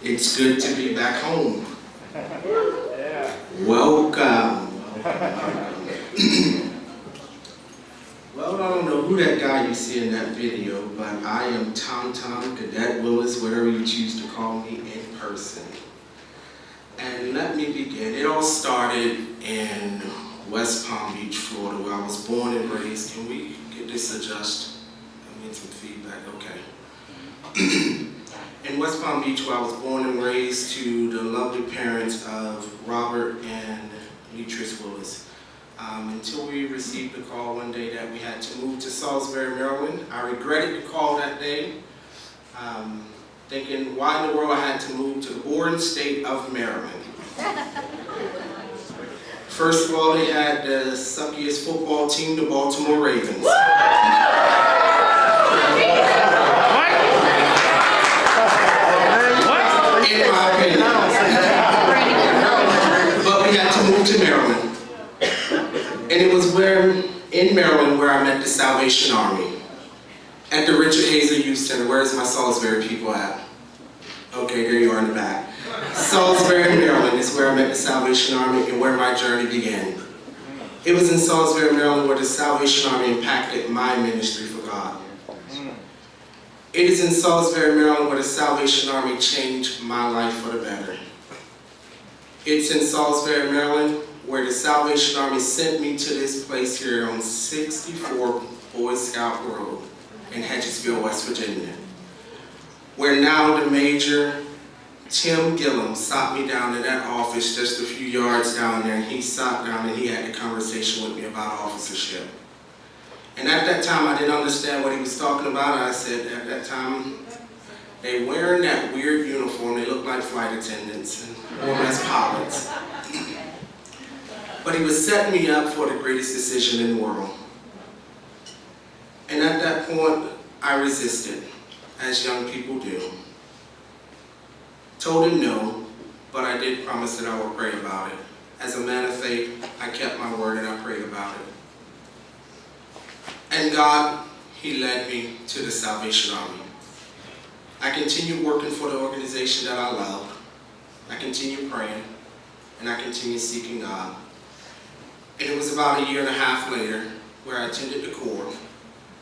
It's good to be back home. Yeah. Welcome. Well, I don't know who that guy you see in that video, but I am Tom, Cadet, Willis, whatever you choose to call me in person. And let me begin. It all started in West Palm Beach, Florida, where I was born and raised. Can we get this adjusted? I need some feedback, okay. In West Palm Beach, where I was born and raised, to the lovely parents of Robert and Leatrice Willis. Until we received the call one day that we had to move to Salisbury, Maryland. I regretted the call that day, thinking why in the world I had to move to the boring state of Maryland. First of all, they had the suckiest football team, the Baltimore Ravens. In my opinion. But we had to move to Maryland. And it was in Maryland where I met the Salvation Army. At the Richard Hazel Youth Center. Where's my Salisbury people at? Okay, there you are in the back. Salisbury, Maryland is where I met the Salvation Army and where my journey began. It was in Salisbury, Maryland where the Salvation Army impacted my ministry for God. It is in Salisbury, Maryland where the Salvation Army changed my life for the better. It's in Salisbury, Maryland where the Salvation Army sent me to this place here on 64 Boy Scout Road in Hedgesville, West Virginia, where now the Major Tim Gillum sat me down in that office just a few yards down there, and he sat down and he had a conversation with me about officership. And at that time, I didn't understand what he was talking about. I said, at that time, they wearing that weird uniform. They look like flight attendants and more or less pilots. But he was setting me up for the greatest decision in the world. And at that point, I resisted, as young people do. Told him no, but I did promise that I would pray about it. As a man of faith, I kept my word and I prayed about it. And God, He led me to the Salvation Army. I continued working for the organization that I loved. I continued praying, and I continued seeking God. And it was about a year and a half later where I attended the Corps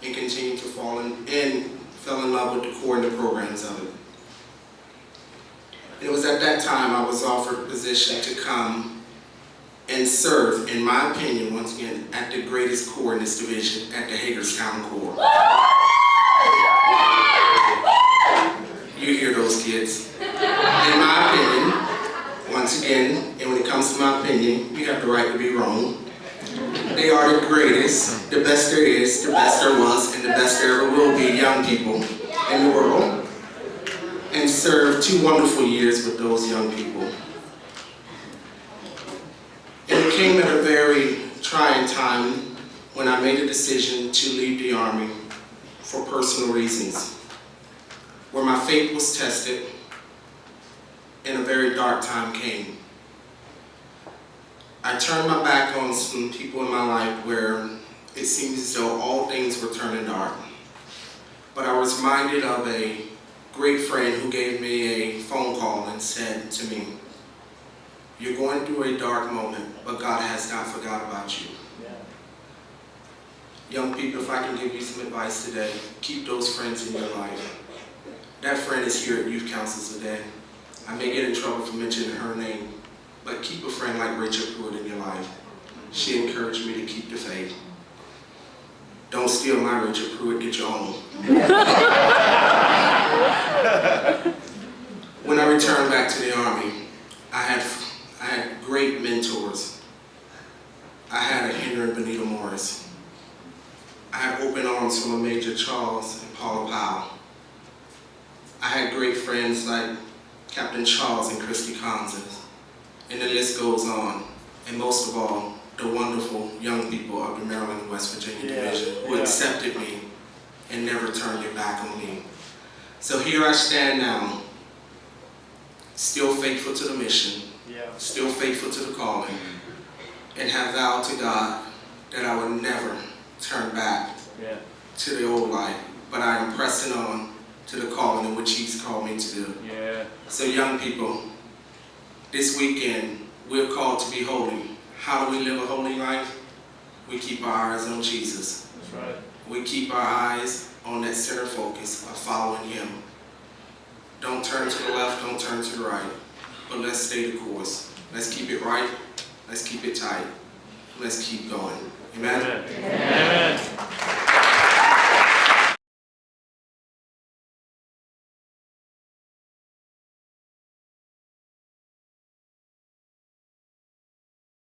and continued to fell in love with the Corps and the programs of it. And it was at that time I was offered a position to come and serve, in my opinion, once again, at the greatest Corps in this division, at the Hagerstown Corps. You hear those kids. In my opinion, once again, and when it comes to my opinion, you have the right to be wrong. They are the greatest, the best there is, the best there was, and the best there ever will be young people in the world. And served 2 wonderful years with those young people. And it came at a very trying time when I made a decision to leave the Army for personal reasons, where my faith was tested and a very dark time came. I turned my back on some people in my life where it seemed as though all things were turning dark. But I was reminded of a great friend who gave me a phone call and said to me, "You're going through a dark moment, but God has not forgot about you." Yeah. Young people, if I can give you some advice today, keep those friends in your life. That friend is here at Youth Councils today. I may get in trouble for mentioning her name, but keep a friend like Rachel Pruitt in your life. She encouraged me to keep the faith. Don't steal my Rachel Pruitt, get your own. When I returned back to the Army, I had great mentors. I had a Henry and Benita Morris. I had open arms from a Major Charles and Paula Powell. I had great friends like Captain Charles and Christy Conzes. And the list goes on. And most of all, the wonderful young people of the Maryland and West Virginia Division who accepted me and never turned their back on me. So here I stand now, still faithful to the mission, still faithful to the calling, and have vowed to God that I would never turn back to the old life, but I am pressing on to the calling in which He's called me to do. Yeah. So young people, this weekend, we're called to be holy. How do we live a holy life? We keep our eyes on Jesus. That's right. We keep our eyes on that center focus of following Him. Don't turn to the left, don't turn to the right, but let's stay the course. Let's keep it right, let's keep it tight, let's keep going. Amen? Amen.